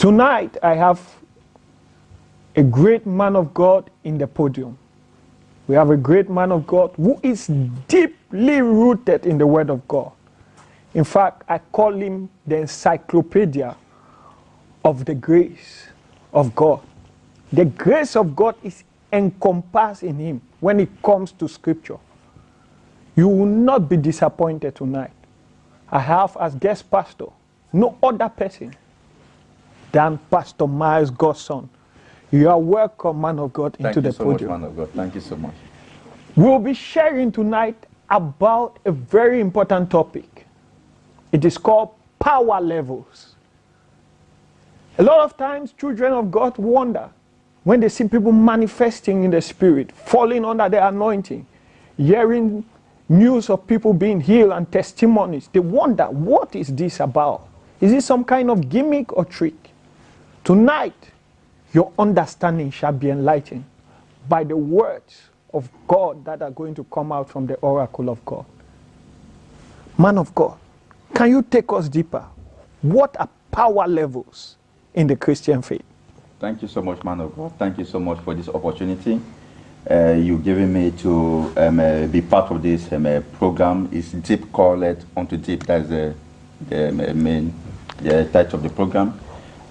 Tonight, I have a great man of God in the podium. We have a great man of God who is deeply rooted in the Word of God. In fact, I call him the encyclopedia of the grace of God. The grace of God is encompassed in him when it comes to Scripture. You will not be disappointed tonight. I have as guest pastor no other person than Pastor Miles Godson. You are welcome, man of God, into the podium. Thank you so much, man of God. Thank you so much. We'll be sharing tonight about a very important topic. It is called power levels. A lot of times, children of God wonder when they see people manifesting in the Spirit, falling under the anointing, hearing news of people being healed and testimonies. They wonder, what is this about? Is it some kind of gimmick or trick? Tonight, your understanding shall be enlightened by the words of God that are going to come out from the oracle of God. Man of God, can you take us deeper? What are power levels in the Christian faith? Thank you so much, man of God. Thank you so much for this opportunity you've given me to be part of this program. It's Deep Called Unto Deep. That's the main title of the program.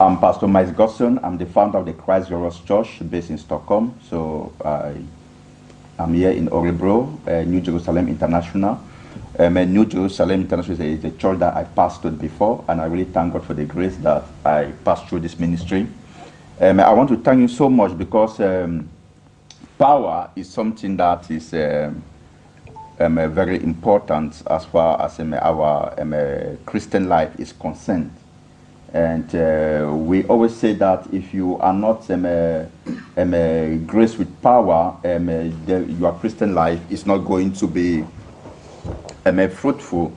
I'm Pastor Miles Godson. I'm the founder of the Christ Glorious Church based in Stockholm. So I'm here in Örebro, New Jerusalem International. New Jerusalem International is a church that I pastored before, and I really thank God for the grace that I passed through this ministry. I want to thank you so much because power is something that is very important as far as our Christian life is concerned. And we always say that if you are not graced with power, your Christian life is not going to be fruitful.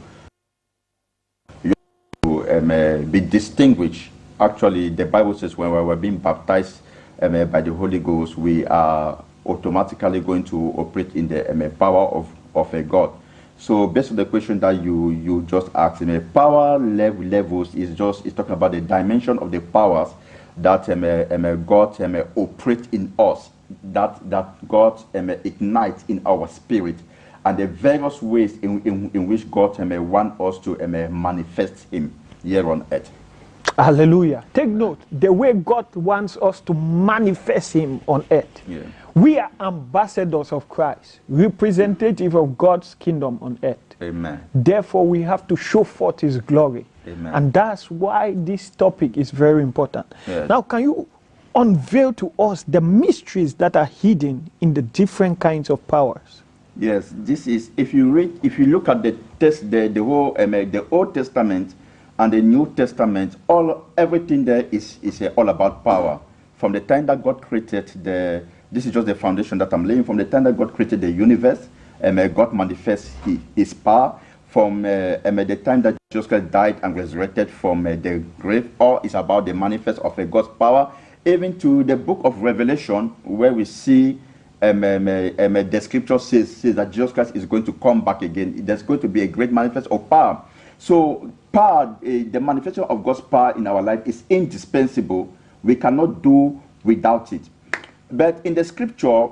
You have to be distinguished. Actually, the Bible says when we were being baptized by the Holy Ghost, we are automatically going to operate in the power of a God. So based on the question that you just asked, power levels is talking about the dimension of the powers that God operates in us, that God ignites in our spirit, and the various ways in which God wants us to manifest Him here on earth. Hallelujah. Take note, the way God wants us to manifest Him on earth. Yeah. We are ambassadors of Christ, representative of God's kingdom on earth. Amen. Therefore, we have to show forth His glory. Amen. And that's why this topic is very important. Yes. Now, can you unveil to us the mysteries that are hidden in the different kinds of powers? Yes, this is, if you look at the Old Testament and the New Testament, everything there is all about power. From the time that God created this is just the foundation that I'm laying. From the time that God created the universe, God manifests His power. From the time that Jesus Christ died and resurrected from the grave, all is about the manifest of God's power. Even to the book of Revelation, where we see the scripture says that Jesus Christ is going to come back again. There's going to be a great manifest of power. So power, the manifestation of God's power in our life is indispensable. We cannot do without it. But in the scripture,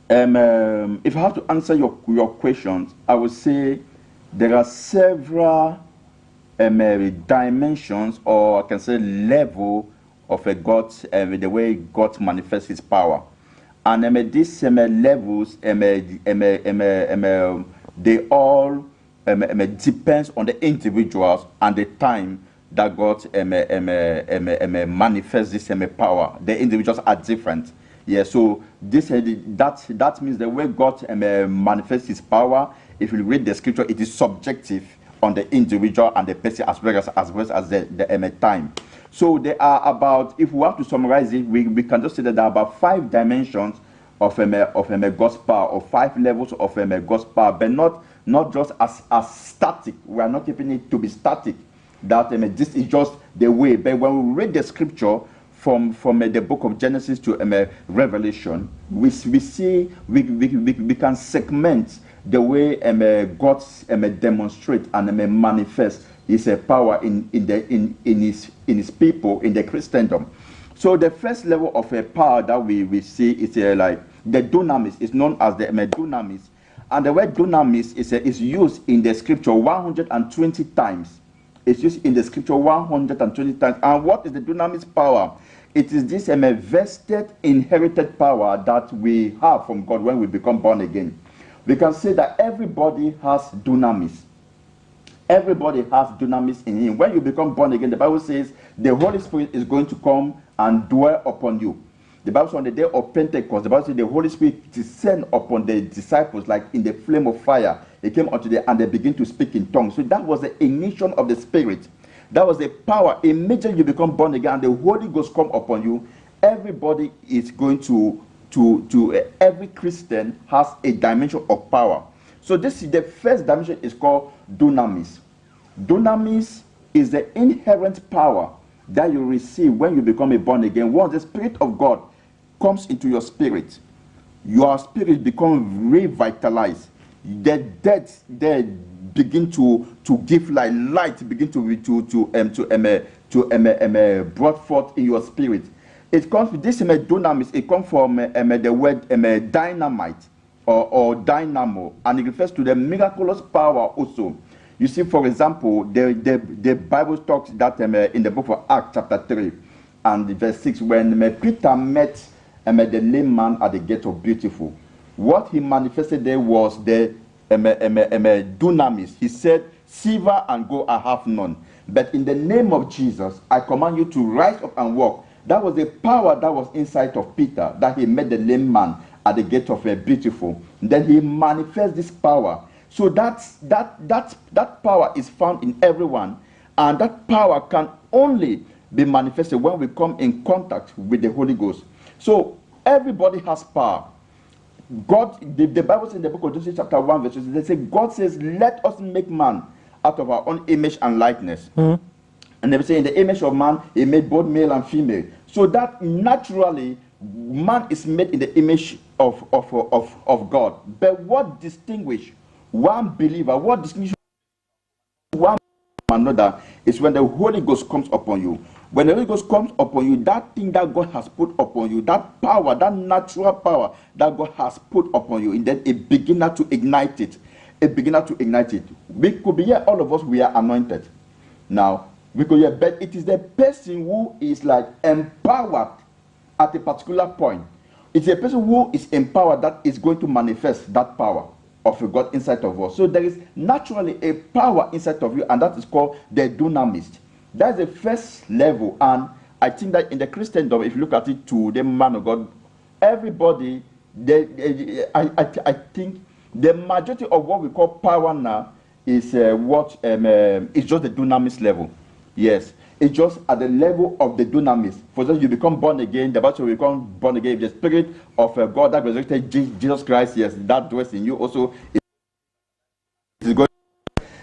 if I have to answer your questions, I would say there are several dimensions, or I can say level of a God, the way God manifests His power. And these levels, they all depends on the individuals and the time that God manifests this power. The individuals are different. Yeah, so that means the way God manifests His power, if you read the scripture, it is subjective on the individual and the person as well as the time. So there are about, if we have to summarize it, we can just say that there are about 5 dimensions of God's power, or 5 levels of God's power, but not just as static. We are not keeping it to be static. That this is just the way. But when we read the scripture from the book of Genesis to Revelation, we see we can segment the way God demonstrates and manifests is a power in his people, in the Christendom. So the first level of a power that we see is like the dunamis. Is known as the dunamis, and the word dunamis is used in the scripture 120 times. It's used in the scripture 120 times. And what is the dunamis power? It is this vested, inherited power that we have from God when we become born again. We can say that everybody has dunamis. Everybody has dunamis in him. When you become born again, the Bible says the Holy Spirit is going to come and dwell upon you. The Bible says on the day of Pentecost, the Bible says the Holy Spirit descended upon the disciples like in the flame of fire. It came unto them and they began to speak in tongues. So that was the ignition of the Spirit. That was the power. Immediately you become born again and the Holy Ghost come upon you. Everybody is going to every Christian has a dimension of power. So this is the first dimension is called dunamis. Dunamis is the inherent power that you receive when you become a born again. Once the Spirit of God comes into your spirit becomes revitalized. The dead begin to give light begin to brought forth in your spirit. It comes with this dunamis. It comes from the word dynamite or dynamo, and it refers to the miraculous power also. You see, for example, the Bible talks that in the book of Acts chapter 3 and verse 6, when Peter met the lame man at the gate of Beautiful, what he manifested there was the dunamis. He said, silver and gold I have none, but in the name of Jesus, I command you to rise up and walk. That was the power that was inside of Peter, that he met the lame man at the gate of Beautiful. Then he manifests this power. So that power is found in everyone, and that power can only be manifested when we come in contact with the Holy Ghost. So everybody has power. God, the Bible says in the book of Genesis chapter 1 verse 6, they say God says, let us make man out of our own image and likeness. And they say in the image of man, he made both male and female. So that naturally, man is made in the image of God. But what distinguishes one believer, what distinguishes one from another, is when the Holy Ghost comes upon you. When the Holy Ghost comes upon you, that thing that God has put upon you, that power, that natural power that God has put upon you, and then it begins to ignite it. It begins to ignite it. We could be here, all of us, we are anointed. Now, we could hear, but it is the person who is like empowered at a particular point. It's a person who is empowered that is going to manifest that power of God inside of us. So there is naturally a power inside of you, and that is called the dunamis. That's the first level, and I think that in the Christendom, if you look at it to the man of God, everybody, I think the majority of what we call power now is is just the dunamis level. Yes, it's just at the level of the dunamis. For example, you become born again. The Bible will become born again. The Spirit of God that resurrected Jesus Christ, yes, that dwells in you also. Is going.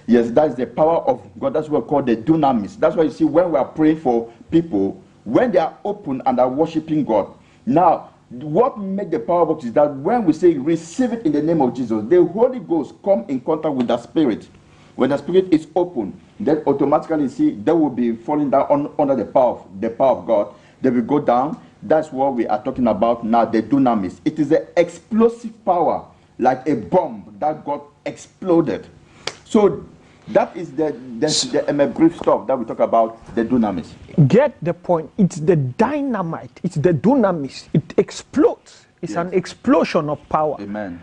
Yes, that's the power of God. That's what we call the dunamis. That's why you see when we are praying for people, when they are open and are worshiping God. Now, what makes the power work is that when we say receive it in the name of Jesus, the Holy Ghost come in contact with the Spirit. When the Spirit is open, then automatically see they will be falling down under the power of God. They will go down. That's what we are talking about now, the dunamis. It is an explosive power, like a bomb that got exploded. So that is the brief stuff that we talk about, the dunamis. Get the point. It's the dynamite. It's the dunamis. It explodes. It's an explosion of power. Amen.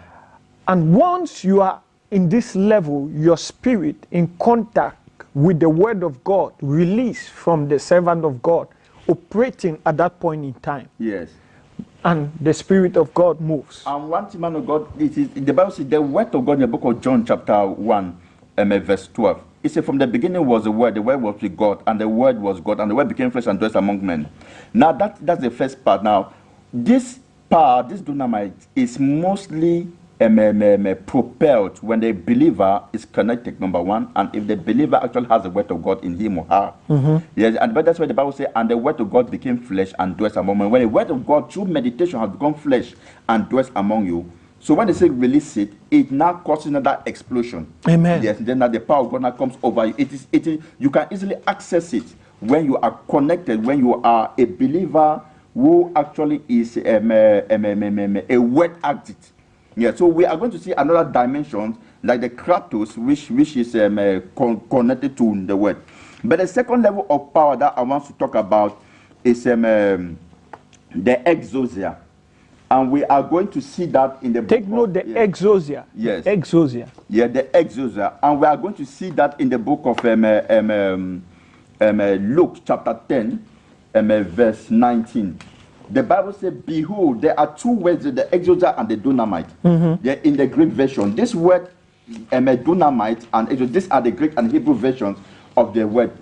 And once you are in this level, your spirit in contact with the word of God, released from the servant of God, operating at that point in time. Yes. And the Spirit of God moves. And one thing, man of God, it is the Bible says the word of God in the book of John chapter 1, verse 12. It says, from the beginning was the word was with God, and the word was God, and the word became flesh and dwelt among men. Now that's the first part. Now, this power, this dynamite, is mostly propelled when the believer is connected, number one, and if the believer actually has the word of God in him or her. Yes, but that's why the Bible says, and the word of God became flesh and dwelt among men. When the word of God through meditation has become flesh and dwelt among you, So when they say release it, it now causes another explosion. Amen. Yes, then that the power of God now comes over you. It is you can easily access it when you are connected, when you are a believer who actually is a word addict. Yeah, so we are going to see another dimension like the Kratos, which is connected to the word. But the second level of power that I want to talk about is the exousia. And we are going to see that in the book. Take note, the exousia. Yes. Exousia. Yeah, the exousia. And we are going to see that in the book of Luke chapter 10, verse 19. The Bible says, behold, there are two words, the exousia and the dunamite. They're in the Greek version. This word, dunamite and exousia, these are the Greek and Hebrew versions of the word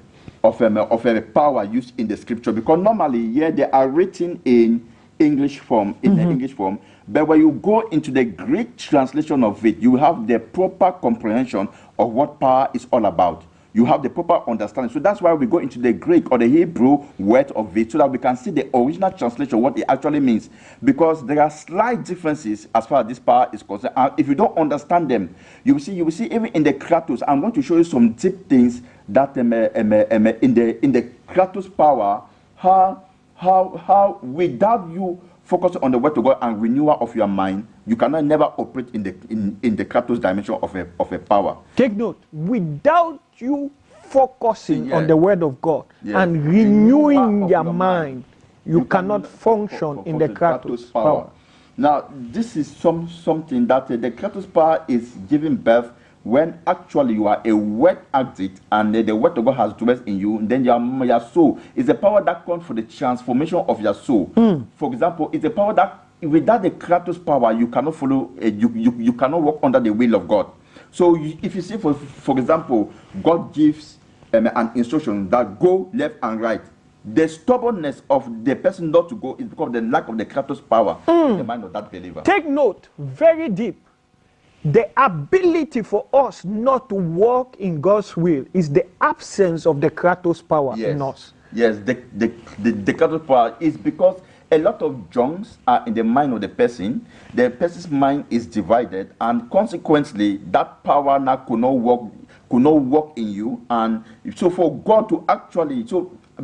of a power used in the scripture. Because normally, they are written in English form, the English form. But when you go into the Greek translation of it, you have the proper comprehension of what power is all about. You have the proper understanding. So that's why we go into the Greek or the Hebrew word of it, so that we can see the original translation, what it actually means. Because there are slight differences as far as this power is concerned. And if you don't understand them, you will see even in the Kratos. I'm going to show you some deep things that in the Kratos power, how without you focus on the word of God and renewal of your mind, you cannot never operate in the Kratos dimension of a power. Take note, without you focusing on the word of God Yeah. and renewing your mind, you cannot function in the Kratos power. Now, this is something that the Kratos power is giving birth when actually you are a word addict and the word of God has dwelt in you. Then your soul is a power that comes for the transformation of your soul. For example, it's a power that without the Kratos power, you cannot follow, you cannot walk under the will of God. So if you see, for example, God gives an instruction that go left and right. The stubbornness of the person not to go is because of the lack of the Kratos power in the mind of that believer. Take note, very deep. The ability for us not to walk in God's will is the absence of the Kratos power in us. Yes, the Kratos power is because a lot of junks are in the mind of the person. The person's mind is divided, and consequently, that power now could not work in you. And so, for God to actually,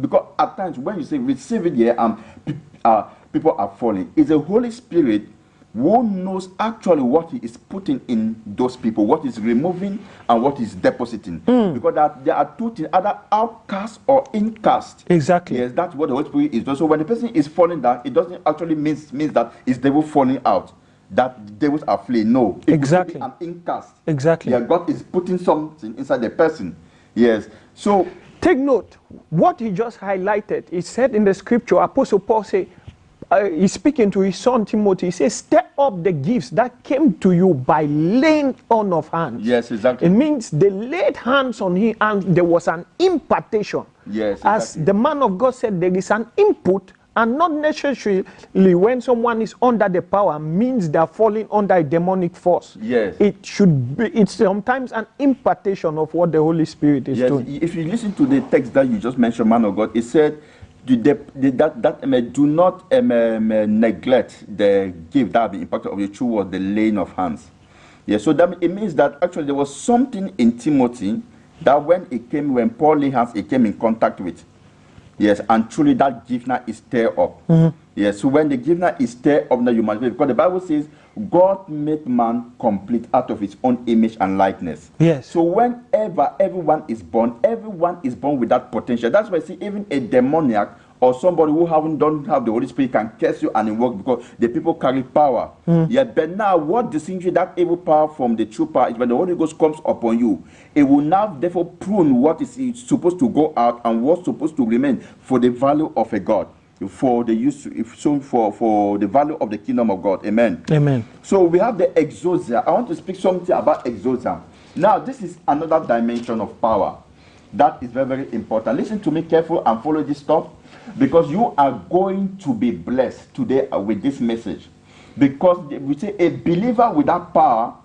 because at times when you say receive it here, people are falling. It's the Holy Spirit who knows actually what he is putting in those people, what is removing and what is depositing. Because there are two things, either outcast or incast. Exactly. Yes, that's what the Holy Spirit is doing. So when the person is falling down, it doesn't actually means that it's devil falling out, that devils are fleeing. No. It exactly. Could be an incast. Exactly. Yeah, God is putting something inside the person. Yes. So take note, what he just highlighted, he said in the scripture, Apostle Paul said, he's speaking to his son Timothy. He says, step up the gifts that came to you by laying on of hands. Yes, exactly. It means they laid hands on him and there was an impartation. Yes, exactly. As the man of God said, there is an input, and not necessarily when someone is under the power means they're falling under a demonic force. Yes. It's sometimes an impartation of what the Holy Spirit is doing. If you listen to the text that you just mentioned, man of God, it said, do not neglect the gift that have been impacted of the true word, the laying of hands. Yeah, so that it means that actually there was something in Timothy that when Paul laid hands, it came in contact with. Yes, and truly that gift now is stirred up. Yes, so when the gift now is stirred up, now you must be, because the Bible says God made man complete out of his own image and likeness. Yes. So whenever everyone is born with that potential. That's why I see even a demoniac or somebody who don't have the Holy Spirit can curse you and it work because the people carry power. Yeah, but now what distinguishes that evil power from the true power is when the Holy Ghost comes upon you, it will now therefore prune what is supposed to go out and what's supposed to remain for the value of a God. For the value of the kingdom of God. Amen. Amen. So we have the exousia. I want to speak something about exousia. Now, this is another dimension of power that is very, very important. Listen to me carefully and follow this stuff, because you are going to be blessed today with this message. Because we say a believer without power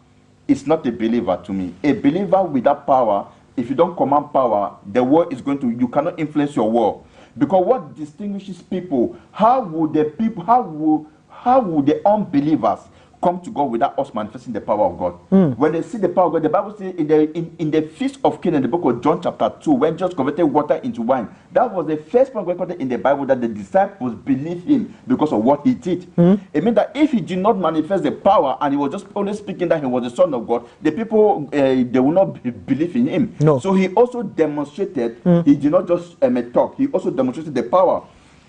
is not a believer to me. A believer without power, if you don't command power, the world is going to, you cannot influence your world. Because what distinguishes people, how would the unbelievers come to God without us manifesting the power of God. When they see the power of God, the Bible says in the feast of Cana, in the book of John chapter 2, when Jesus converted water into wine, that was the first point recorded in the Bible that the disciples believed him because of what he did. It means that if he did not manifest the power and he was just only speaking that he was the Son of God, the people, they will not believe in him. No. So he also demonstrated, he did not just talk, he also demonstrated the power.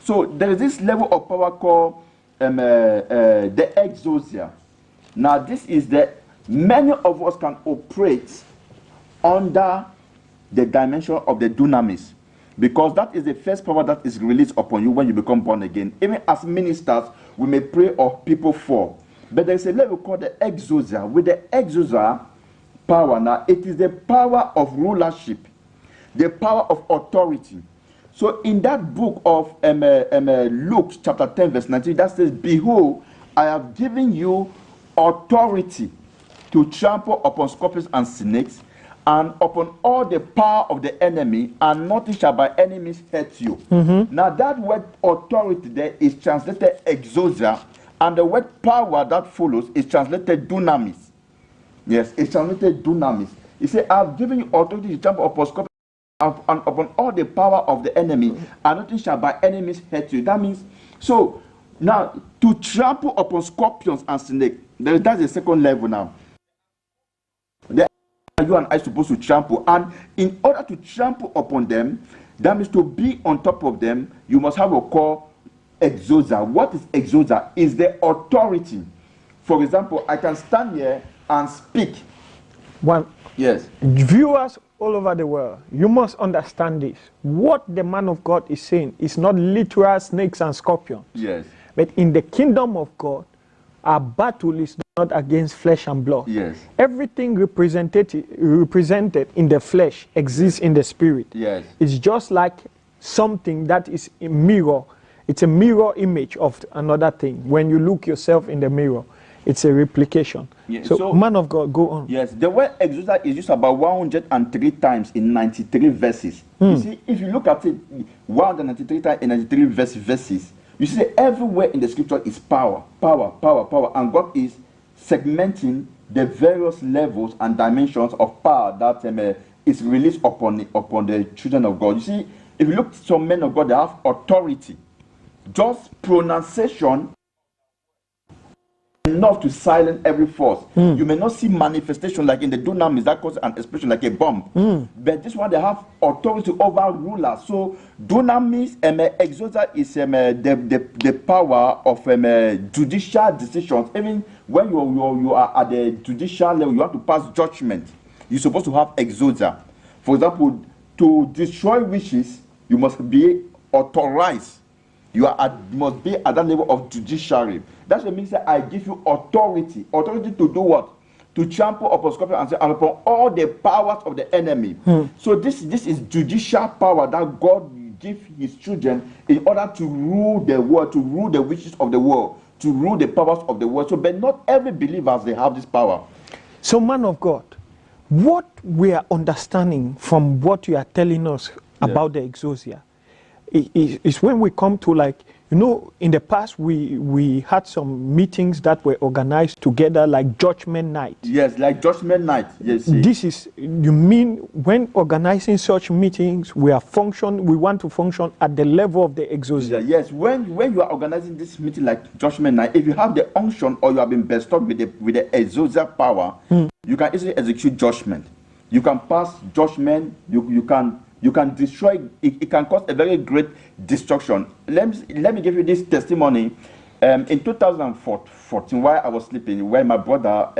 So there is this level of power called the exousia. Now this is many of us can operate under the dimension of the dunamis, because that is the first power that is released upon you when you become born again. Even as ministers, we may pray or people fall, but there is a level called the exousia. With the exousia power, now it is the power of rulership, the power of authority. So in that book of Luke chapter 10 verse 19, that says, behold, I have given you authority to trample upon scorpions and snakes, and upon all the power of the enemy, and nothing shall by any means hurt you. Now that word authority there is translated exousia, and the word power that follows is translated dunamis. Yes, it's translated dunamis. He said, I have given you authority to trample upon scorpions and upon all the power of the enemy, and nothing shall by any means hurt you. That means, so now to trample upon scorpions and snakes, that's the second level now. You and I are supposed to trample, and in order to trample upon them, that means to be on top of them, you must have a call exousia. What is exousia? Is the authority. For example, I can stand here and speak. Yes. Viewers all over the world, you must understand this. What the man of God is saying is not literal snakes and scorpions. Yes. But in the kingdom of God, our battle is not against flesh and blood. Yes. Everything represented in the flesh exists in the spirit. Yes. It's just like something that is a mirror. It's a mirror image of another thing. When you look yourself in the mirror, it's a replication. Yeah, so man of God, go on. Yes, the word exousia is used about 103 times in 93 verses. You see, if you look at it, 193 times in 93 verses, you see everywhere in the scripture is power, power, power, power, and God is segmenting the various levels and dimensions of power that is released upon the children of God. You see, if you look at some men of God, they have authority. Just pronunciation enough to silence every force. You may not see manifestation like in the dunamis that causes an explosion like a bomb. But this one, they have authority over rulers. So dunamis, exousia is the power of judicial decisions. Even when you are at the judicial level, you have to pass judgment. You're supposed to have exousia. For example, to destroy wishes, you must be authorized. You must be at that level of judiciary. That's what it means that I give you authority. Authority to do what? To trample upon scorpions and upon all the powers of the enemy. So this is judicial power that God gives his children in order to rule the world, to rule the wishes of the world, to rule the powers of the world. So, but not every believer, they have this power. So, man of God, what we are understanding from what you are telling us about the exousia is when we come to, like, you know, in the past we had some meetings that were organized together, like Judgment Night. Yes, like Judgment Night. Yes. This is, you mean when organizing such meetings, we want to function at the level of the exousia? Yes, when you are organizing this meeting like Judgment Night, if you have the unction or you have been bestowed with the exousia power, you can easily execute judgment. You can pass judgment. You can destroy. It can cause a very great destruction. Let me give you this testimony. In 2014, while I was sleeping, when my brother,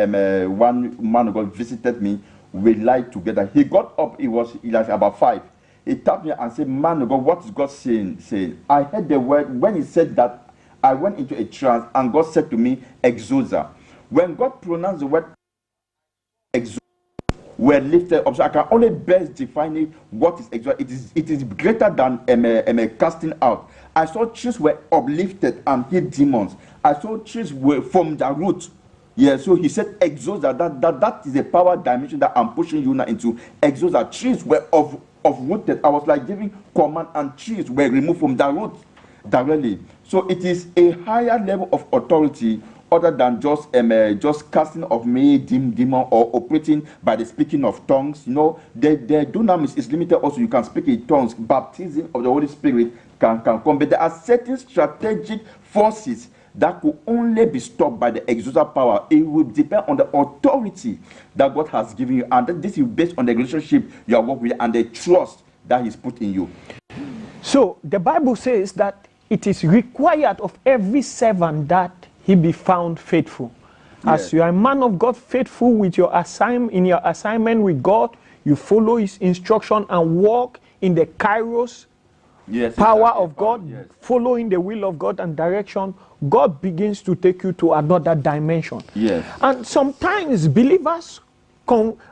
one man of God, visited me, we lied together. He got up. It was like about 5. He tapped me and said, "Man of God, what is God saying?" I heard the word. When he said that, I went into a trance, and God said to me, "Exousia." When God pronounced the word exousia, were lifted up. So I can only best define it. What is exousia? It is greater than casting out. I saw trees were uplifted and hit demons. I saw trees were from the root. Yeah, so he said exousia. That is a power dimension that I'm pushing you now into. Exousia. Trees were uprooted. I was like giving command, and trees were removed from the root directly. So it is a higher level of authority other than just casting of many demon or operating by the speaking of tongues. You know, the dunamis is limited also. You can speak in tongues. Baptism of the Holy Spirit can come. But there are certain strategic forces that could only be stopped by the exousia power. It will depend on the authority that God has given you. And this is based on the relationship you are working with and the trust that He's put in you. So the Bible says that it is required of every servant that he be found faithful. As Yes. you are a man of God, faithful with your assignment with God, you follow His instruction and walk in the kairos Yes, power exactly. of God, Yes. following the will of God and direction. God begins to take you to another dimension. Yes. And sometimes believers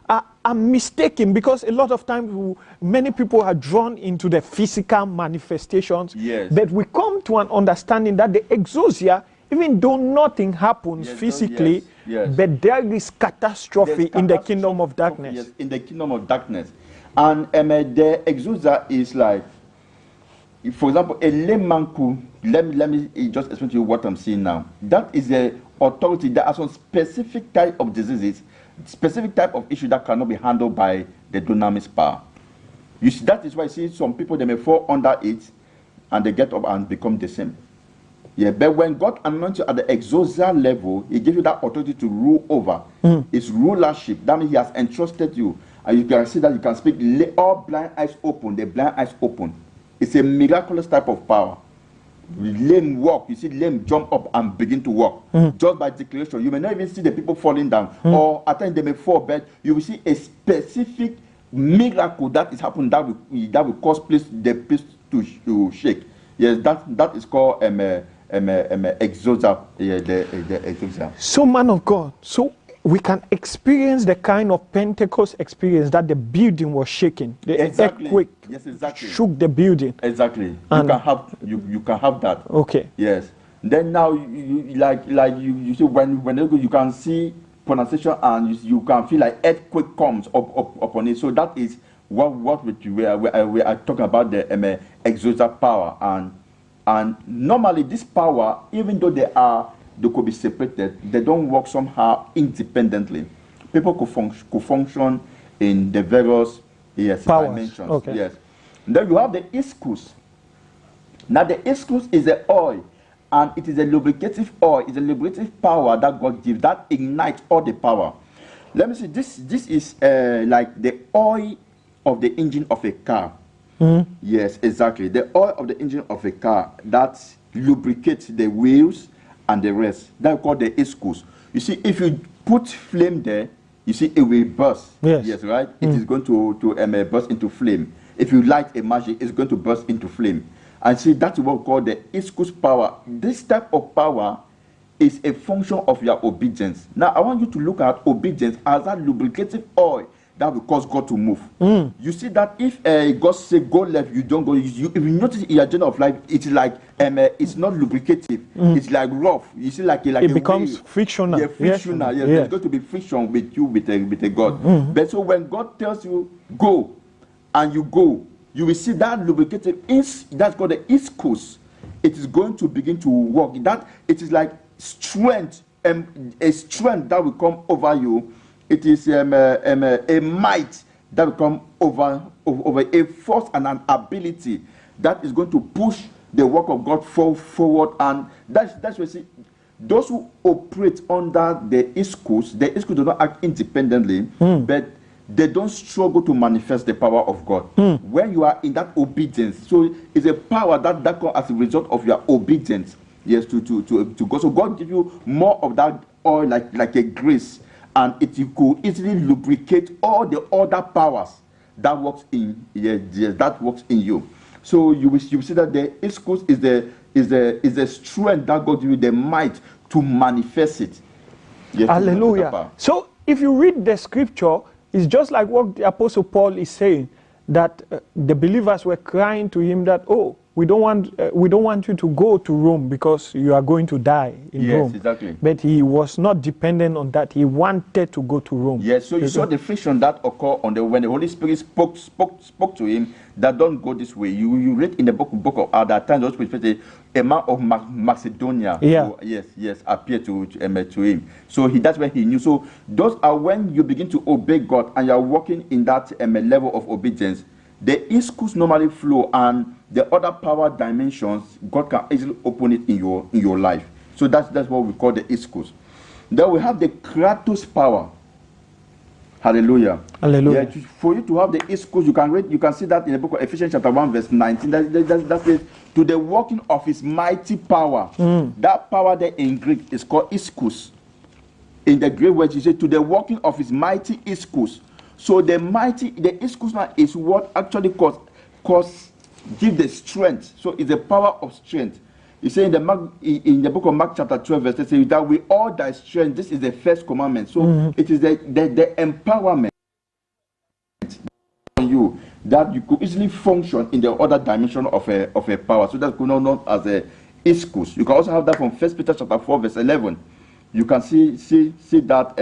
are mistaken, because a lot of times many people are drawn into the physical manifestations. Yes. But we come to an understanding that the exousia, even though nothing happens Yes, physically, yes, yes. but there is catastrophe There's in the kingdom of catastrophe, darkness. Yes, in the kingdom of darkness. And the exousia is like, for example, a layman could, let me just explain to you what I'm seeing now. That is the authority. There are some specific type of diseases, specific type of issue that cannot be handled by the dunamis power. You see, that is why you see some people, they may fall under it and they get up and become the same. Yeah, but when God anoints you at the exousia level, He gives you that authority to rule over. It's rulership. That means He has entrusted you. And you can see that you can speak, all blind eyes open, the blind eyes open. It's a miraculous type of power. Lame walk, you see lame jump up and begin to walk. Just by declaration. You may not even see the people falling down. Or at times they may fall, but you will see a specific miracle that is happening that will cause the place to shake. Yes, that is called exousia. Yeah, the exousia. So, man of God, so we can experience the kind of Pentecost experience that the building was shaking. The Exactly. earthquake Yes, exactly. shook the building. Exactly. And- You can have that. Okay. Yes. Then now you see when you can see pronunciation and you can feel like earthquake comes upon it. So that is what we are talking about, the exousia power. And normally this power, even though they could be separated, they don't work somehow independently. People could function in the various Powers. dimensions. Okay. Yes. Then you have the ischus. Now the ischus is the oil, and it is a lubricative oil. It's a lubricative power that God gives that ignites all the power. Let me see. This is like the oil of the engine of a car. Yes, exactly. The oil of the engine of a car that lubricates the wheels and the rest. That's called the ischus. You see, if you put flame there, you see it will burst. Yes. Right? It is going to burst into flame. If you light a match, it's going to burst into flame. And see, that's what we call the ischus power. This type of power is a function of your obedience. Now, I want you to look at obedience as that lubricative oil that will cause God to move. You see that if God say go left, you don't go. If you notice in your journey of life, it's like it's not lubricative. It's like rough. You see, like It a becomes wheel. frictional. Yeah, frictional. Yes. There's going to be friction with you, with a God. But so when God tells you go, and you go, you will see that lubricative that's called the ischus. It is going to begin to work. That it is like strength, a strength that will come over you. It is a might that will come over a force and an ability that is going to push the work of God forward. And that's what you see. Those who operate under the ischus do not act independently, but they don't struggle to manifest the power of God. When you are in that obedience, so it's a power that comes as a result of your obedience. Yes, to God. So God gives you more of that oil, like a grease, and you could easily lubricate all the other powers that works in you. So you will see that the ischus is the strength that God gives you, the might to manifest it. Yes, Hallelujah. So if you read the scripture, it's just like what the Apostle Paul is saying, that the believers were crying to him that, oh, we don't want you to go to Rome because you are going to die in Rome. Yes, exactly. But he was not dependent on that. He wanted to go to Rome. Yes, so you saw the friction that occurred when the Holy Spirit spoke to him that don't go this way. You read in the book of Acts that times the Holy Spirit said a man of Macedonia who, appeared to him. So that's when he knew. So those are when you begin to obey God and you are walking in that level of obedience. The ischus normally flow, and the other power dimensions, God can easily open it in your life. So that's what we call the ischus. Then we have the kratos power. Hallelujah. Hallelujah. Yeah, for you to have the ischus, you can see that in the book of Ephesians chapter 1 verse 19. That says, to the working of his mighty power. That power there in Greek is called ischus. In the Greek word, you say, to the working of his mighty ischus. So the ischus now is what actually give the strength. So it's the power of strength. He said in the book of Mark chapter 12 verse 8, that we all thy strength. This is the first commandment. So it is the empowerment on you that you could easily function in the other dimension of a power. So that's known as a ischus. You can also have that from 1 Peter chapter 4 verse 11. You can see that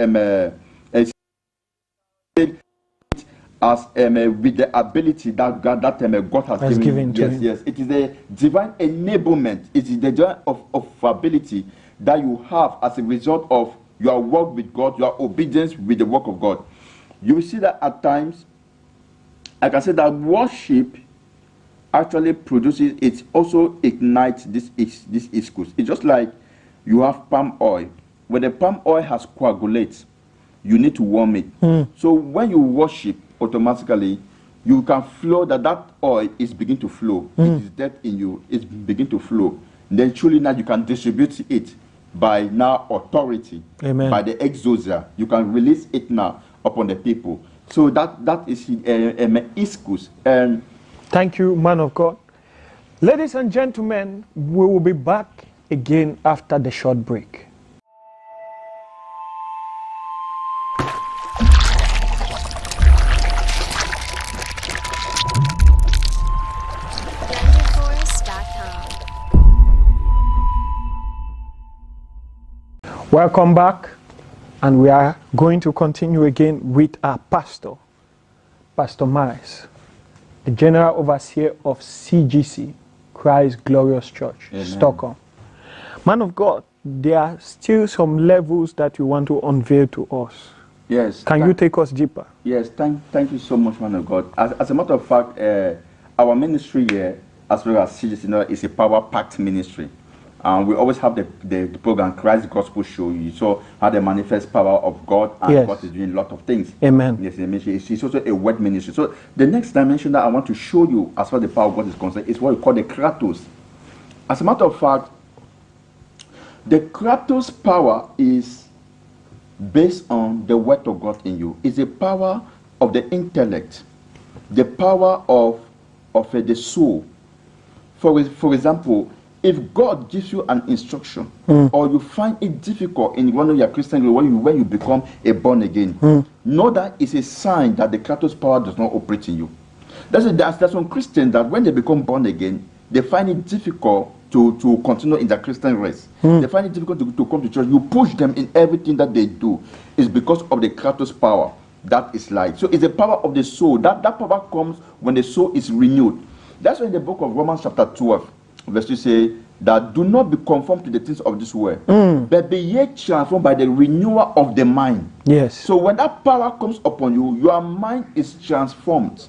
as with the ability that God has given to him. Yes, it is a divine enablement. It is the divine of ability that you have as a result of your work with God, your obedience with the work of God. You will see that at times, I can say that worship actually produces, it also ignites this ischus. It's just like you have palm oil. When the palm oil has coagulates, you need to warm it. So when you worship, automatically you can flow that oil is begin to flow. It is depth in you, it's begin to flow. Then truly now you can distribute it by now authority. Amen. By the exousia. You can release it now upon the people. So that is ischus. And thank you, man of God. Ladies and gentlemen, we will be back again after the short break. Welcome back, and we are going to continue again with our pastor, Pastor Miles, the General Overseer of CGC, Christ Glorious Church, Amen. Stockholm. Man of God, there are still some levels that you want to unveil to us. Yes. Can you take us deeper? Yes, thank you so much, man of God. As a matter of fact, our ministry here, as well as CGC, is a power-packed ministry. We always have the program Christ Gospel Show. You saw how the manifest power of God, and yes. God is doing a lot of things. Amen. Yes, it's also a word ministry. So the next dimension that I want to show you as far as the power of God is concerned is what we call the kratos. As a matter of fact, the kratos power is based on the word of God in you. It's a power of the intellect, the power of the soul. For example, if God gives you an instruction, or you find it difficult in one of your Christian when you become a born again, know that it's a sign that the kratos power does not operate in you. There's some Christians that when they become born again, they find it difficult to continue in their Christian race. They find it difficult to come to church. You push them in everything that they do. It's because of the kratos power that is like. So it's the power of the soul. That power comes when the soul is renewed. That's why in the book of Romans chapter 12, verse 2 say that do not be conformed to the things of this world, but be ye transformed by the renewal of the mind. Yes. So when that power comes upon you, your mind is transformed,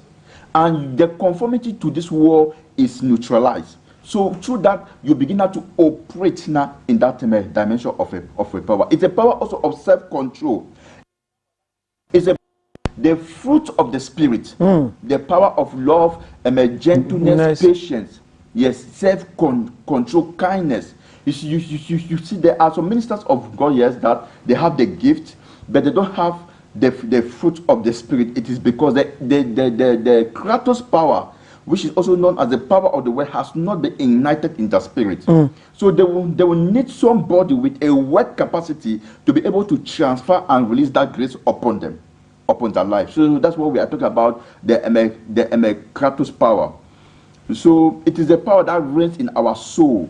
and the conformity to this world is neutralized. So through that, you begin now to operate now in that dimension of a power. It's a power also of self-control. It's the fruit of the spirit, the power of love, gentleness, patience. Yes, self-control, kindness. You see, there are some ministers of God, yes, that they have the gift, but they don't have the fruit of the spirit. It is because the kratos power, which is also known as the power of the word, has not been ignited in the spirit. So they will need somebody with a word capacity to be able to transfer and release that grace upon them, upon their life. So that's what we are talking about, the kratos power. So it is the power that reigns in our soul.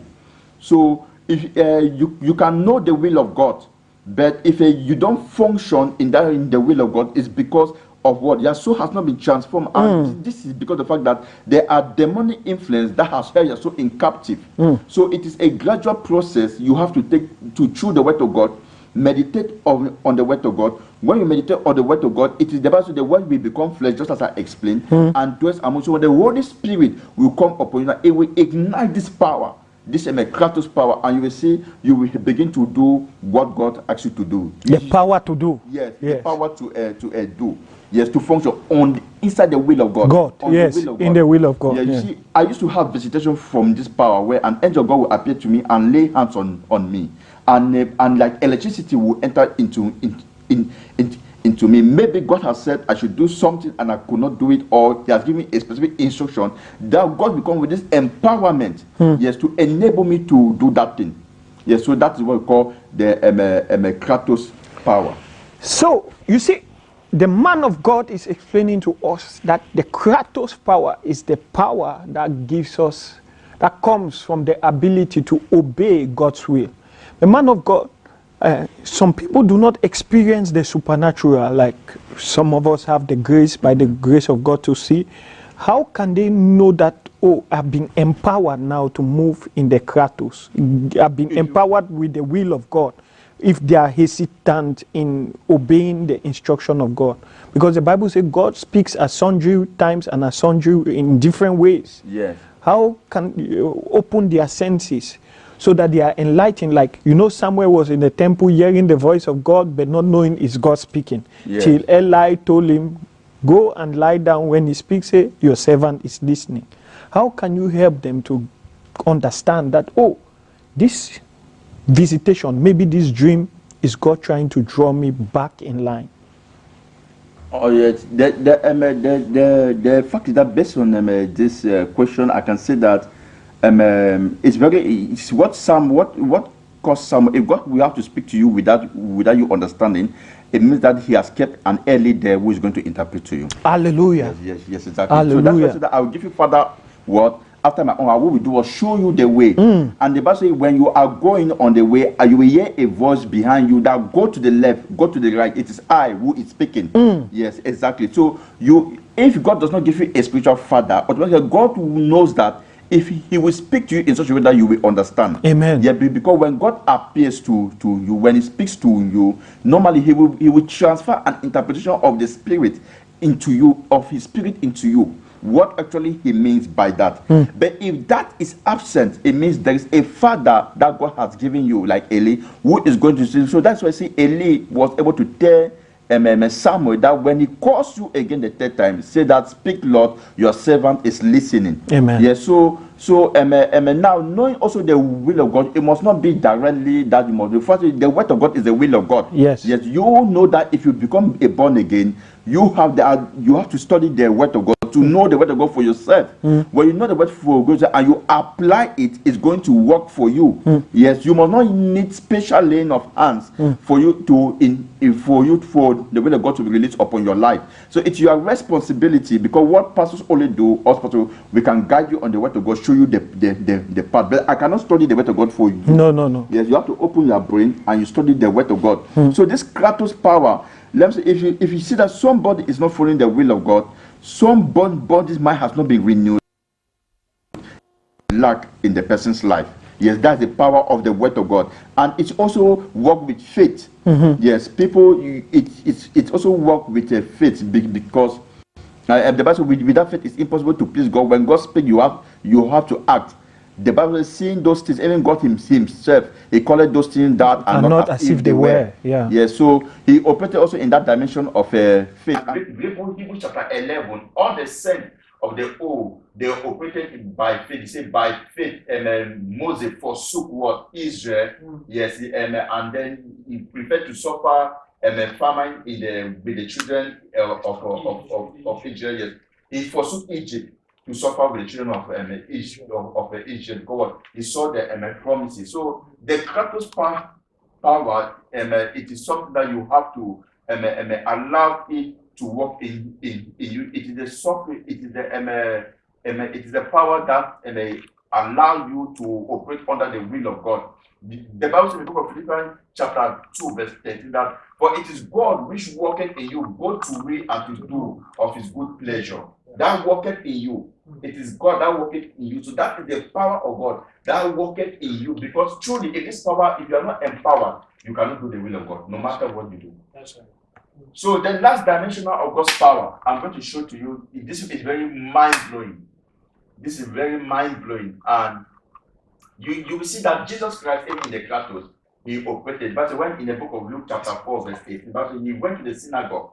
So if you can know the will of God, but if you don't function in the will of God, it's because of what your soul has not been transformed. And this is because of the fact that there are demonic influence that has held your soul in captive. So it is a gradual process you have to take to chew the word of God, meditate on the word of God. When you meditate on the word of God, it is the Bible says the word will become flesh, just as I explained, and dwells among you. So when the Holy Spirit will come upon you, it will ignite this power, this Kratos power, and you will see you will begin to do what God asks you to do. The power to do. Yes, the power to do. Yes, to function inside the will of God. God, yes, the will of God. In the will of God. Yeah, you see, I used to have visitation from this power where an angel of God will appear to me and lay hands on me, and like electricity will enter into me. Maybe God has said I should do something and I could not do it, or He has given me a specific instruction. That God will come with this empowerment, yes, to enable me to do that thing. Yes, so that is what we call the Kratos power. So you see, the man of God is explaining to us that the Kratos power is the power that gives us, that comes from the ability to obey God's will. The man of God, some people do not experience the supernatural like some of us have the grace, by the grace of God, to see. How can they know that, oh, I've been empowered now to move in the Kratos? I've been empowered with the will of God, if they are hesitant in obeying the instruction of God? Because the Bible says God speaks at sundry times and at sundry in different ways. Yes. How can you open their senses so that they are enlightened? Like, Samuel was in the temple hearing the voice of God, but not knowing it's God speaking. Yes. Till Eli told him, go and lie down. When he speaks, say, your servant is listening. How can you help them to understand that, oh, this visitation, maybe this dream is God trying to draw me back in line? Oh yes, the fact is that based on this question, I can say that it's what caused some. If God will have to speak to you without you understanding, it means that He has kept an early there who is going to interpret to you. Hallelujah. Yes, exactly. Hallelujah. So that's why that I will give you further what. After my own, what we do was show you the way. And the Bible says when you are going on the way, you will hear a voice behind you that go to the left, go to the right. It is I who is speaking. Yes, exactly. So if God does not give you a spiritual father, automatically God knows that if He will speak to you in such a way that you will understand. Amen. Yeah, because when God appears to you, when He speaks to you, normally He will transfer an interpretation of the Spirit into you, of His Spirit into you. What actually He means by that. But if that is absent, it means there is a father that God has given you, like Eli, who is going to see. So that's why I see Eli was able to tell Samuel that when he calls you again the third time, say that, speak, Lord, your servant is listening. Amen. Yes. So now knowing also the will of God, it must not be directly that you must do. First, the word of God is the will of God. Yes. Yes. You know that if you become a born again, you have to study the word of God to know the word of God for yourself. When you know the word for God and you apply it, it's going to work for you. Yes, you must not need special laying of hands for you for the word of God to be released upon your life. So it's your responsibility, because what pastors only do, us pastors, we can guide you on the word of God, show you the path. But I cannot study the word of God for you. No. Yes, you have to open your brain and you study the word of God. So this Kratos power, let me say, if you see that somebody is not following the will of God, somebody's mind has not been renewed, lack in the person's life. Yes, that's the power of the word of God. And it's also work with faith. Yes, people, it's also work with faith, because the Bible, without faith it's impossible to please God. When God speaks, you have to act. The Bible is seeing those things, even God himself, He called those things that are not as if they were. Yeah. Yes, so He operated also in that dimension of faith. Hebrews chapter 11, all the saints of the old, they operated by faith. He said by faith, Moses forsook what? Israel. Yes, and then he preferred to suffer famine with the children of Israel. Yes, he forsook Egypt to suffer with the children of Egypt. God, he saw the promises. So the Kratos power, it is something that you have to allow it to work in you. It is the software. It is amen, it is the power that allow you to operate under the will of God. The Bible says in the book of Philippians chapter 2 verse 13 that for it is God which worketh in you both to will and to do of his good pleasure. That worketh in you. It is God that worketh in you. So that is the power of God that worketh in you, because truly in this power, if you are not empowered, you cannot do the will of God, no matter what you do. That's right. So the last dimension of God's power, I'm going to show to you. This is very mind-blowing. This is very mind-blowing. And you will see that Jesus Christ, even in the Kratos, he operated. But when in the book of Luke chapter 4, verse 18, but he went to the synagogue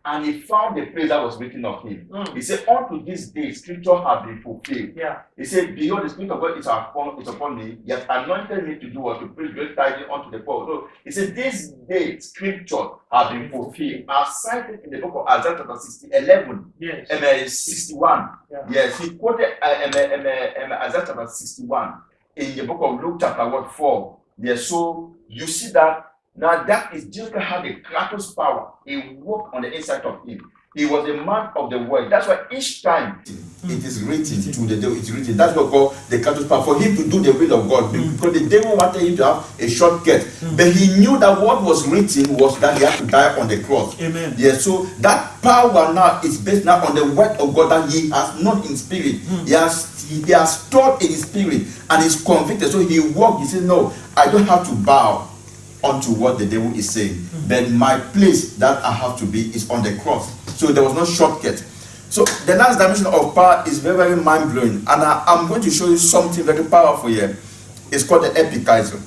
and he found the place that was written of him. He said, unto this day, scripture has been fulfilled. Yeah. He said, behold, the Spirit of God is upon me. He has anointed me to do what? To preach great tidings unto the poor. So he said, this day, scripture has been fulfilled. I've cited in the book of Isaiah chapter 11, yes. 61. Yeah. Yes, he quoted Isaiah chapter 61 in the book of Luke chapter 4. Yes, so you see that. Now that is Jesus had the Kratos power. He worked on the inside of him. He was a man of the word. That's why each time it is written to the devil, it's written. That's what we call the Kratos power. For him to do the will of God. Because the devil wanted him to have a shortcut. But he knew that what was written was that he had to die on the cross. Amen. Yeah, so that power now is based now on the word of God that he has known in spirit. He has stored in his spirit and is convicted. So he walked, he said, no, I don't have to bow onto what the devil is saying, but my place that I have to be is on the cross. So there was no shortcut. So the last dimension of power is very, very mind-blowing, and I'm going to show you something very powerful here. It's called the epikaizo.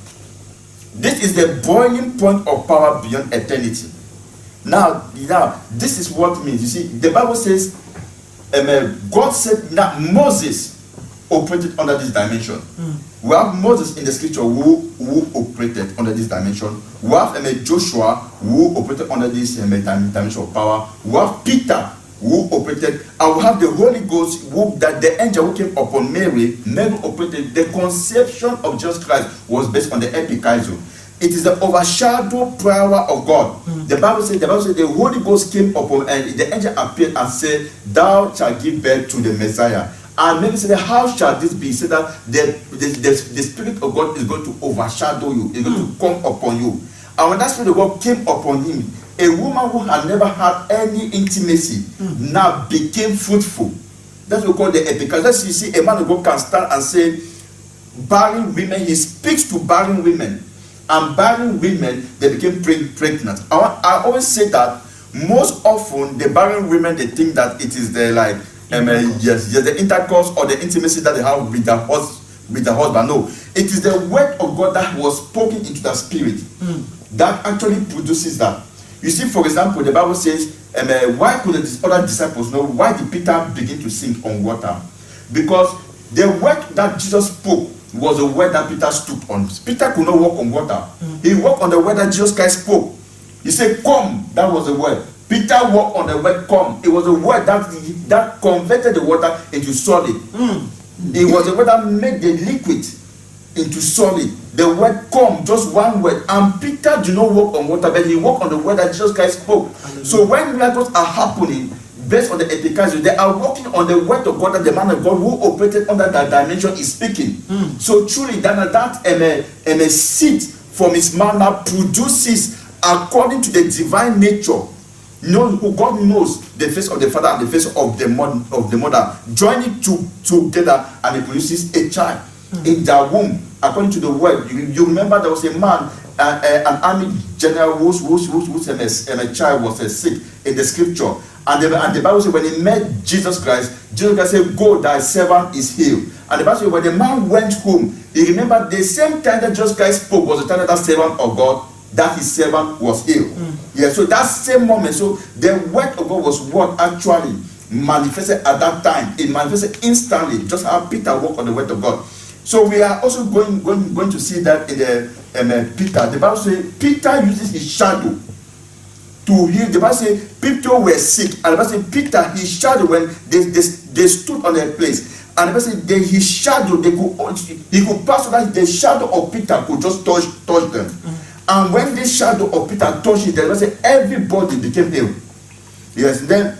This is the boiling point of power beyond eternity. Now this is what it means. You see, the Bible says, God said that Moses operated under this dimension. We have Moses in the scripture who operated under this dimension. We have Joshua who operated under this dimension of power. We have Peter who operated, and we have the Holy Ghost that the angel who came upon Mary operated. The conception of Jesus Christ was based on the epikaizo. It is the overshadow power of God. The Bible says the Holy Ghost came upon, and the angel appeared and said, "Thou shalt give birth to the Messiah." And Mary said, how shall this be? He said that the Spirit of God is going to overshadow you, is going to come upon you. And when that Spirit of God came upon him, a woman who had never had any intimacy now became fruitful. That's what we call the epikaizo. That's, you see, a man of God can stand and say, barren women, he speaks to barren women, and barren women, they became pregnant. I always say that most often the barren women, they think that it is the the intercourse or the intimacy that they have with their husband. No, it is the word of God that was spoken into the spirit that actually produces that. You see, for example, the Bible says, why could the other disciples know? Why did Peter begin to sink on water? Because the word that Jesus spoke was the word that Peter stood on. Peter could not walk on water. He walked on the word that Jesus Christ spoke. He said, come. That was the word. Peter walked on the word come. It was a word that converted the water into solid. It was a word that made the liquid into solid. The word come, just one word. And Peter did not walk on water, but he walked on the word that Jesus Christ spoke. So when miracles are happening, based on the epikaizo, they are working on the word of God that the man of God who operated under that dimension is speaking. So truly, that seed from his mouth produces according to the divine nature. God knows the face of the father and the face of the mother. Join it together, and it produces a child in their womb, according to the word. You remember there was a man, an army general whose child was sick in the scripture, and the Bible says when he met Jesus Christ said, "Go, thy servant is healed." And the Bible says when the man went home, he remembered the same time that Jesus Christ spoke was the time that servant of God, that his servant was healed. Yeah, so that same moment, so the word of God was what actually manifested at that time. It manifested instantly, just how Peter walked on the word of God. So we are also going to see that in the Peter. The Bible says Peter uses his shadow to heal. The Bible says people were sick, and the Bible says Peter, his shadow, when they stood on their place, and the Bible says his shadow, he could pass over. The shadow of Peter could just touch them. And when this shadow of Peter touched it, the Bible says everybody became ill. Yes, then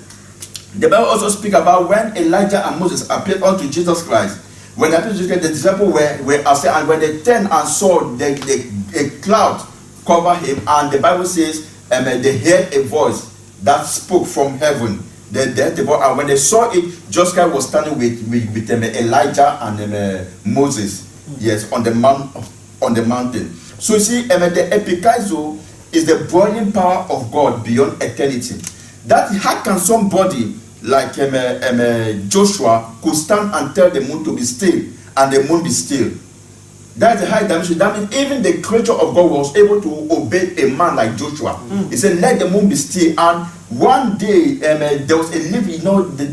The Bible also speaks about when Elijah and Moses appeared unto Jesus Christ. When they appeared to Jesus Christ, the disciples were asleep, and when they turned and saw a cloud cover him, and the Bible says they heard a voice that spoke from heaven. And when they saw it, Jesus Christ was standing with Elijah and Moses, yes, on the mountain. So you see, the epikaizo is the boiling power of God beyond eternity. That how can somebody like Joshua could stand and tell the moon to be still and the moon be still? That's a high dimension. That means even the creature of God was able to obey a man like Joshua. He said, let the moon be still. And one day, there was a leap,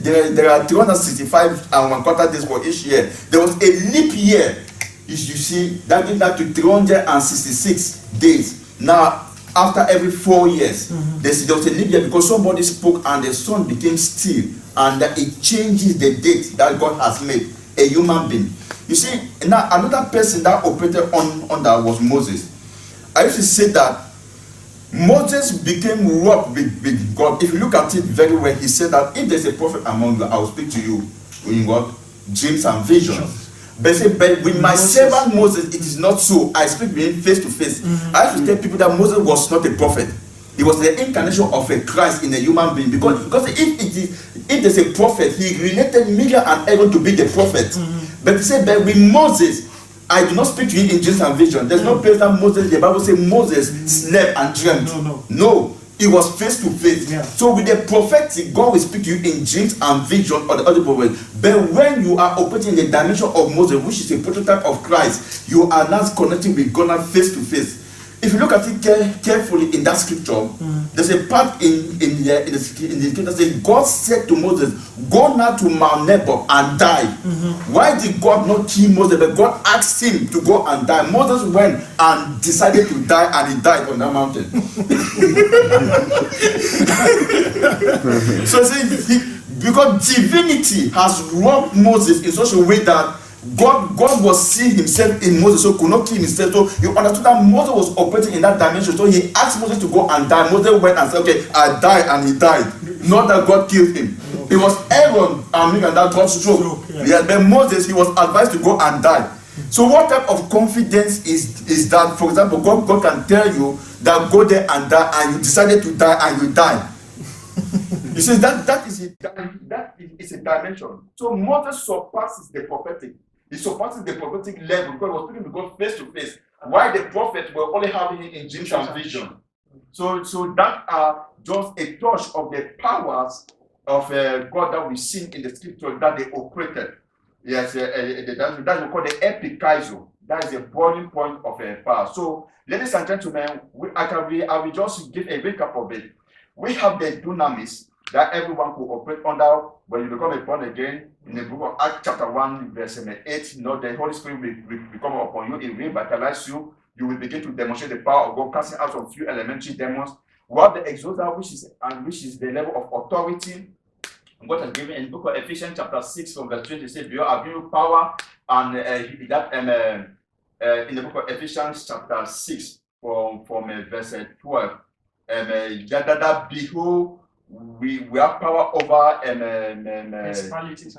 there are 365 and 1/4 days for each year. There was a leap year. You see, that gives that to 366 days. Now, after every 4 years, there was a leap year because somebody spoke and the sun became still, and that it changes the date that God has made, a human being. You see, now another person that operated on that was Moses. I used to say that Moses became wroth with God. If you look at it very well, he said that if there's a prophet among you, I will speak to you in what? Dreams and visions. But say, but with my servant Moses, it is not so. I speak with him face to face. I have to tell people that Moses was not a prophet. He was the incarnation of a Christ in a human being. Because if there's a prophet, he related Miriam and Aaron to be the prophet. But he said, but with Moses, I do not speak to him in dreams and vision. There's no place that Moses, the Bible says Moses slept and dreamt. No. It was face to face. So with the prophetic, God will speak to you in dreams and vision or the other prophet. But when you are operating in the dimension of Moses, which is a prototype of Christ, you are now connecting with God face to face. If you look at it carefully in that scripture, there's a part in the scripture that says, God said to Moses, go now to Mount Nebo and die. Why did God not kill Moses? But God asked him to go and die. Moses went and decided to die, and he died on that mountain. So see, because divinity has robbed Moses in such a way that God was seeing himself in Moses, so could not kill himself. So you understood that Moses was operating in that dimension. So he asked Moses to go and die. Moses went and said, okay, I died, and he died. Not that God killed him. It was Aaron and Miriam that God struck. Yeah, but Moses, he was advised to go and die. So what type of confidence is that? For example, God can tell you that go there and die, and you decided to die, and you die. You see, that is a dimension. So Moses surpasses the prophetic. He surpasses the prophetic level because he was speaking to God face to face. Why the prophets were only having it in dreams and vision. So that are just a touch of the powers of God that we see in the scripture that they operated. Yes, that's what we call the epikaizo. That is the boiling point of power. So, ladies and gentlemen, I will just give a recap of it. We have the dunamis that everyone could operate under when you become a born again. In the book of Acts chapter 1, verse 8, the Holy Spirit will come upon you, it will revitalize you. You will begin to demonstrate the power of God, casting out of few elementary demons. We have the exousia, which is the level of authority God has given in the book of Ephesians chapter 6 from verse 20. It says, "You have given power," and in the book of Ephesians chapter 6 from verse 12. Behold, we have power over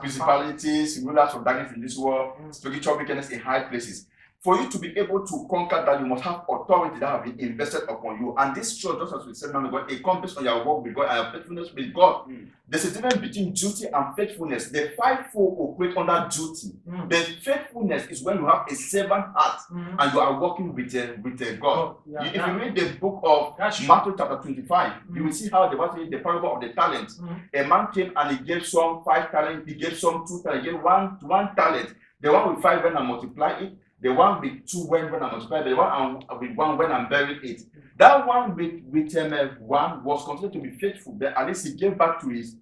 principalities, rulers of darkness in this world, spiritual wickedness in high places. For you to be able to conquer that, you must have authority that have been invested upon you. And this shows, just as we said, man of God, a compass on your work with God and your faithfulness with God. There's a difference between duty and faithfulness. The fivefold operate under duty. The faithfulness is when you have a servant heart and you are working with God. If you read the book of Matthew chapter 25, you will see how the parable of the talents. A man came and he gave some 5 talents, he gave some 2 talents, he gave one talent. The one with 5 went and multiplied it. The one with 2 went when I multiplied, the one with 1 when I buried it. That one with 1 was considered to be faithful, but at least he gave back to his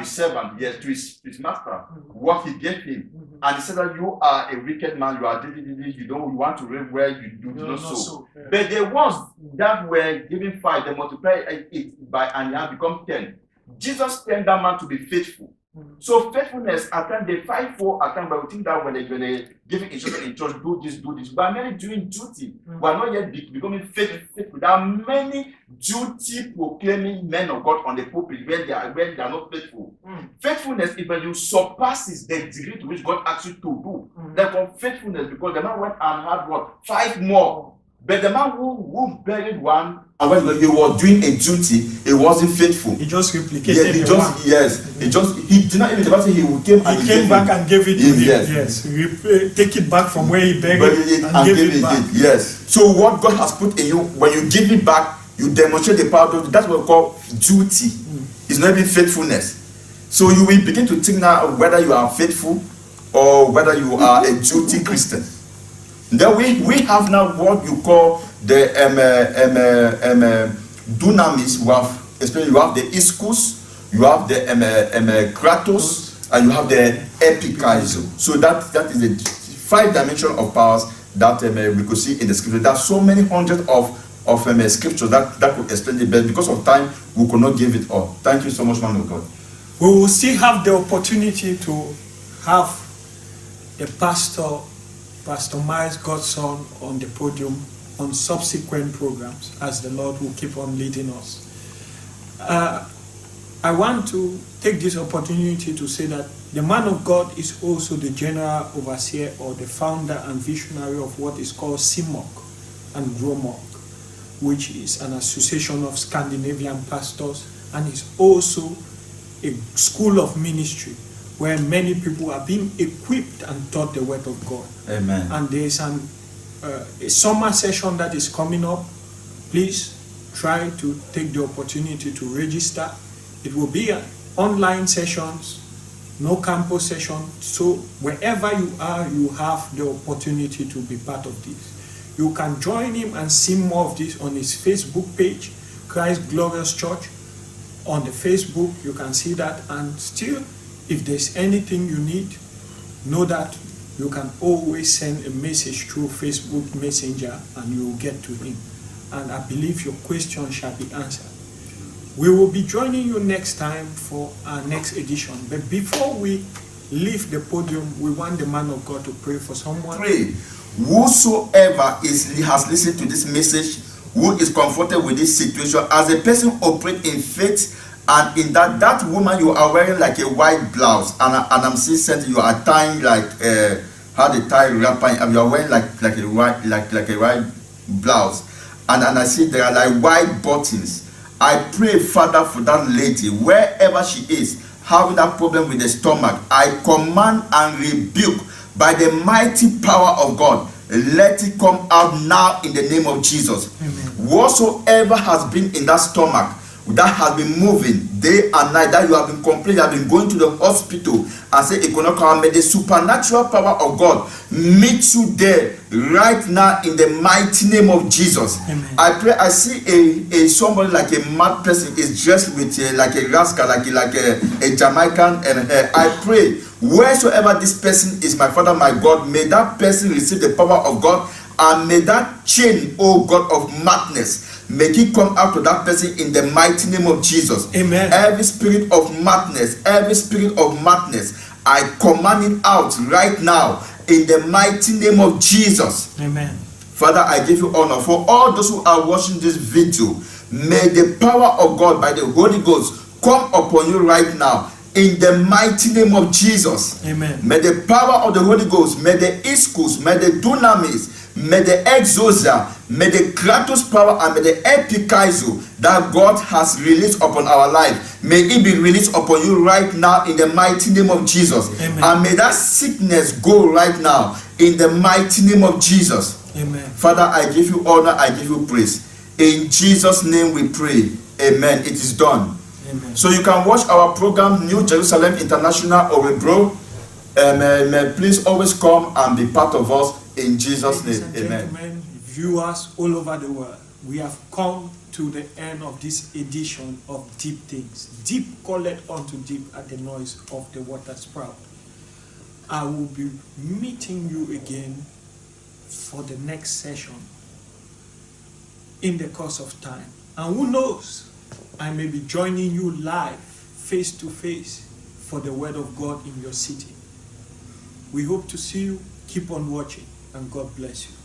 servant, yes, to his master, what he gave him. And he said that you are a wicked man, you are you want to live where you do not so. But the ones that were given 5, they multiplied it by and have become 10. Jesus turned that man to be faithful. So faithfulness at times, the 5-4 at times, but we think that when they give instruction in church, do this, we are merely doing duty. We are not yet becoming faithful There are many duty proclaiming men of God on the pulpit when they are not faithful. Faithfulness, even you surpasses the degree to which God asks you to do. Therefore, faithfulness, because the man went and had what? 5 more. But the man who buried one, and when he was doing a duty, he wasn't faithful. He just replicated He did not even say he came back and gave it to him. Yes. Take it back from where he buried it and gave it back. Yes. So what God has put in you, when you give it back, you demonstrate the power of it. That's what we call duty. It's not even faithfulness. So you will begin to think now whether you are faithful or whether you are a duty Christian. Then we have now what you call the dunamis. You have the ischus, you have the kratos, and you have the epikaizo. So that is the 5 dimensions of powers that we could see in the scripture. There are so many hundreds of scriptures that could explain it, but because of time, we could not give it all. Thank you so much, man of God. We will still have the opportunity to have the Pastor Miles Godson on the podium on subsequent programs as the Lord will keep on leading us. I want to take this opportunity to say that the man of God is also the general overseer or the founder and visionary of what is called CMOC and GROMOC, which is an association of Scandinavian pastors, and is also a school of ministry where many people are being equipped and taught the word of God. Amen. And there is a summer session that is coming up. Please try to take the opportunity to register. It will be an online sessions, no campus session. So wherever you are, you have the opportunity to be part of this. You can join him and see more of this on his Facebook page, Christ Glorious Church. On the Facebook, you can see that. And still, if there's anything you need, know that you can always send a message through Facebook Messenger and you will get to him. And I believe your question shall be answered. We will be joining you next time for our next edition. But before we leave the podium, we want the man of God to pray for someone. Pray. Whosoever has listened to this message, who is comforted with this situation, as a person operate in faith, and in that woman you are wearing like a white blouse, and I'm seeing something you are tying like how they tie wrapper, and you are wearing like a white blouse, and I see there are like white buttons. I pray, Father, for that lady, wherever she is, having that problem with the stomach, I command and rebuke by the mighty power of God. Let it come out now in the name of Jesus. Amen. Whatsoever has been in that stomach, that has been moving day and night, that you have been complaining, you have been going to the hospital and say it cannot come, may the supernatural power of God meet you there right now in the mighty name of Jesus. Amen. I pray. I see a somebody like a mad person is dressed with like a rascal, like a Jamaican, and I pray wheresoever this person is, my Father, my God, may that person receive the power of God, and may that chain, oh God, of madness, make it come out to that person in the mighty name of Jesus. Amen. Every spirit of madness, I command it out right now in the mighty name of Jesus. Amen. Father, I give you honor for all those who are watching this video. May the power of God by the Holy Ghost come upon you right now in the mighty name of Jesus. Amen. May the power of the Holy Ghost, may the ischus, may the dunamis, may the exosia, may the kratos power, and may the epikaizo that God has released upon our life, may it be released upon you right now in the mighty name of Jesus. Amen. And may that sickness go right now in the mighty name of Jesus. Amen. Father, I give you honor, I give you praise. In Jesus' name we pray. Amen. It is done. Amen. So you can watch our program, New Jerusalem International Orebro. Please always come and be part of us in Jesus' Ladies name. and Amen. gentlemen, viewers all over the world, we have come to the end of this edition of Deep Things. Deep calleth unto deep at the noise of the water sprout. I will be meeting you again for the next session in the course of time. And who knows, I may be joining you live, face to face, for the word of God in your city. We hope to see you. Keep on watching, and God bless you.